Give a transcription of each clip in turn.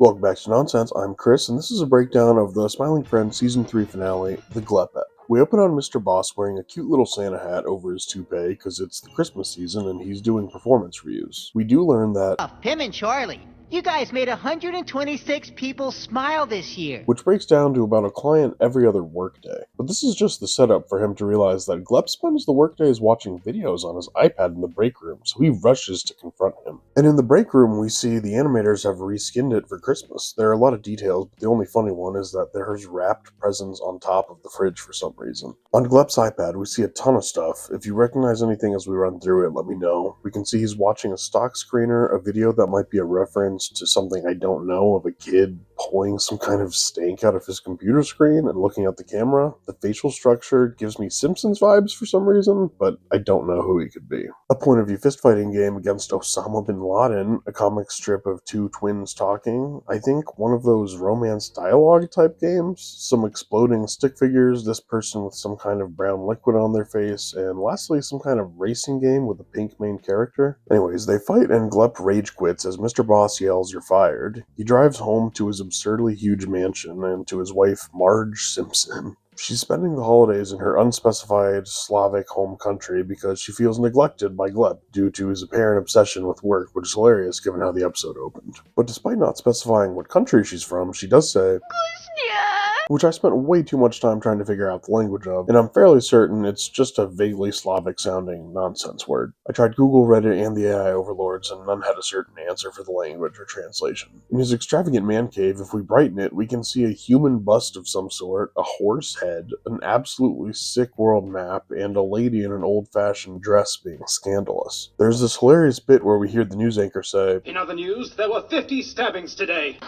Welcome back to Nonsense. I'm Chris, and this is a breakdown of the Smiling Friends Season 3 finale, The Glep ep. We open on Mr. Boss wearing a cute little Santa hat over his toupee because it's the Christmas season and he's doing performance reviews. We do learn that Him and Charlie, you guys made 126 people smile this year. which breaks down to about a client every other workday. But this is just the setup for him to realize that Glep spends the workdays watching videos on his iPad in the break room, so he rushes to confront him. And in the break room, we see the animators have reskinned it for Christmas. There are a lot of details, but the only funny one is that there's wrapped presents on top of the fridge for some reason. On Glep's iPad, we see a ton of stuff. If you recognize anything as we run through it, let me know. We can see he's watching a stock screener, a video that might be a reference to something I don't know of a kid pulling some kind of stank out of his computer screen and looking at the camera. The facial structure gives me Simpsons vibes for some reason, but I don't know who he could be. A point of view fistfighting game against Osama bin Laden, a comic strip of two twins talking. I think one of those romance dialogue type games. Some exploding stick figures, this person with some kind of brown liquid on their face, and lastly some kind of racing game with a pink main character. Anyways, they fight and Glep rage quits as Mr. Boss yells, "You're fired." He drives home to his absurdly huge mansion and to his wife, Marge Simpson. She's spending the holidays in her unspecified Slavic home country because she feels neglected by Glep due to his apparent obsession with work, which is hilarious given how the episode opened. But despite not specifying what country she's from, she does say, which I spent way too much time trying to figure out the language of, and I'm fairly certain it's just a vaguely Slavic-sounding nonsense word. I tried Google, Reddit, and the AI overlords, and none had a certain answer for the language or translation. In his extravagant man cave, if we brighten it, we can see a human bust of some sort, a horse head, an absolutely sick world map, and a lady in an old-fashioned dress being scandalous. There's this hilarious bit where we hear the news anchor say, "In other news, there were 50 stabbings today,"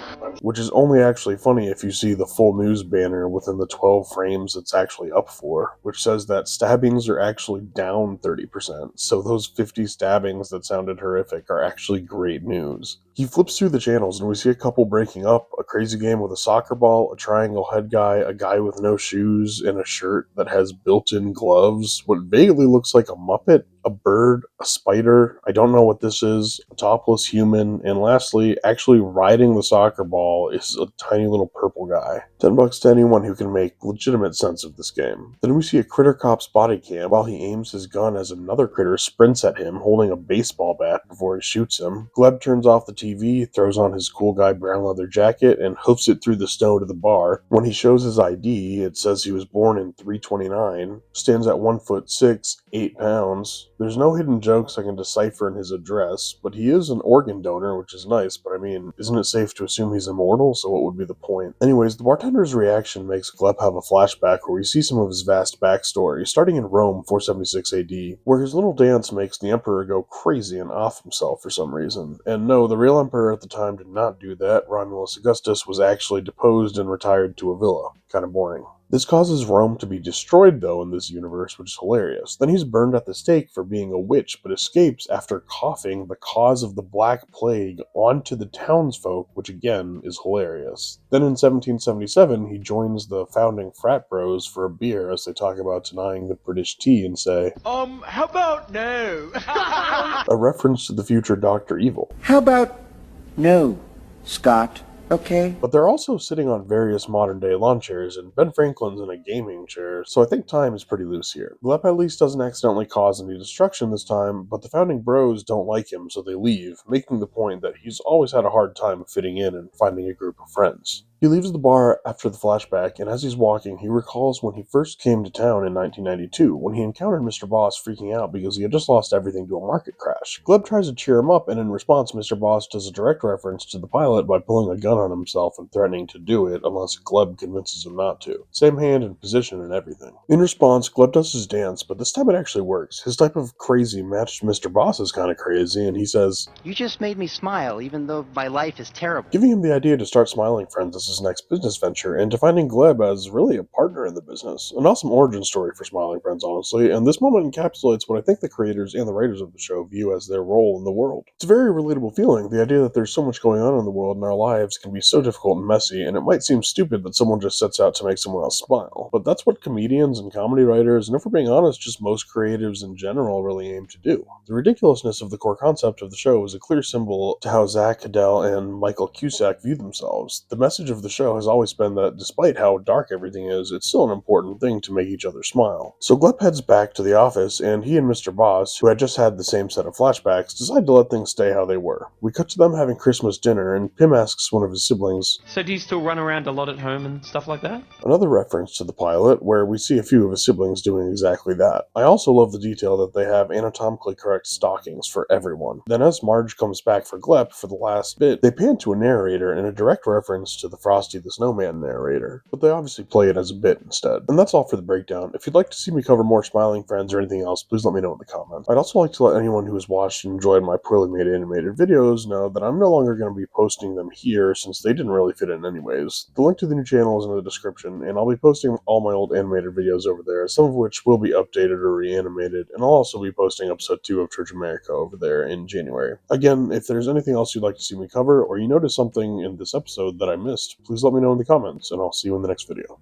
which is only actually funny if you see the full news banner within the 12 frames it's actually up for, which says that stabbings are actually down 30%, so those 50 stabbings that sounded horrific are actually great news. He flips through the channels and we see a couple breaking up, a crazy game with a soccer ball, a triangle head guy, a guy with no shoes, and a shirt that has built-in gloves, what vaguely looks like a Muppet, a bird, a spider, I don't know what this is, a topless human, and lastly, actually riding the soccer ball is a tiny little purple guy. $10 to anyone who can make legitimate sense of this game. Then we see a critter cop's body cam while he aims his gun as another critter sprints at him holding a baseball bat before he shoots him. Gleb turns off the TV, throws on his cool guy brown leather jacket, and hoofs it through the snow to the bar. When he shows his ID, it says he was born in 329, stands at 1'6", 8 pounds. There's no hidden jokes I can decipher in his address, but he is an organ donor, which is nice, but I mean, isn't it safe to assume he's immortal, so what would be the point? Anyways, the bartender's reaction makes Glep have a flashback where we see some of his vast backstory, starting in Rome 476 AD, where his little dance makes the emperor go crazy and off himself for some reason. And no, the real emperor at the time did not do that. Romulus Augustus was actually deposed and retired to a villa. Kind of boring. This causes Rome to be destroyed, though, in this universe, which is hilarious. Then he's burned at the stake for being a witch, but escapes after coughing the cause of the Black Plague onto the townsfolk, which again is hilarious. Then in 1777, he joins the founding frat bros for a beer as they talk about denying the British tea and say, how about no? a reference to the future Dr. Evil. How about no, Scott? Okay. But they're also sitting on various modern-day lawn chairs, and Ben Franklin's in a gaming chair, so I think time is pretty loose here. Glep at least doesn't accidentally cause any destruction this time, but the founding bros don't like him, so they leave, making the point that he's always had a hard time fitting in and finding a group of friends. He leaves the bar after the flashback, and as he's walking, he recalls when he first came to town in 1992, when he encountered Mr. Boss freaking out because he had just lost everything to a market crash. Gleb tries to cheer him up, and in response, Mr. Boss does a direct reference to the pilot by pulling a gun on himself and threatening to do it unless Gleb convinces him not to. Same hand and position and everything. In response, Gleb does his dance, but this time it actually works. His type of crazy matched Mr. Boss's kind of crazy, and he says, You just made me smile, even though my life is terrible. giving him the idea to start Smiling Friends as a his next business venture, and to finding Gleb as really a partner in the business. An awesome origin story for Smiling Friends, honestly, and this moment encapsulates what I think the creators and the writers of the show view as their role in the world. It's a very relatable feeling, the idea that there's so much going on in the world and our lives can be so difficult and messy, and it might seem stupid that someone just sets out to make someone else smile. But that's what comedians and comedy writers, and if we're being honest, just most creatives in general really aim to do. The ridiculousness of the core concept of the show is a clear symbol to how Zach Cadell and Michael Cusack view themselves. The message of the show has always been that despite how dark everything is, it's still an important thing to make each other smile. So Glep heads back to the office, and he and Mr. Boss, who had just had the same set of flashbacks, decide to let things stay how they were. We cut to them having Christmas dinner, and Pim asks one of his siblings, So do you still run around a lot at home and stuff like that? another reference to the pilot, where we see a few of his siblings doing exactly that. I also love the detail that they have anatomically correct stockings for everyone. Then as Marge comes back for Glep for the last bit, they pan to a narrator in a direct reference to the Frosty the Snowman narrator, but they obviously play it as a bit instead. And that's all for the breakdown. If you'd like to see me cover more Smiling Friends or anything else, please let me know in the comments. I'd also like to let anyone who has watched and enjoyed my poorly made animated videos know that I'm no longer going to be posting them here since they didn't really fit in anyways. The link to the new channel is in the description, and I'll be posting all my old animated videos over there, some of which will be updated or reanimated, and I'll also be posting episode 2 of Church America over there in January. Again, if there's anything else you'd like to see me cover, or you notice something in this episode that I missed, please let me know in the comments, and I'll see you in the next video.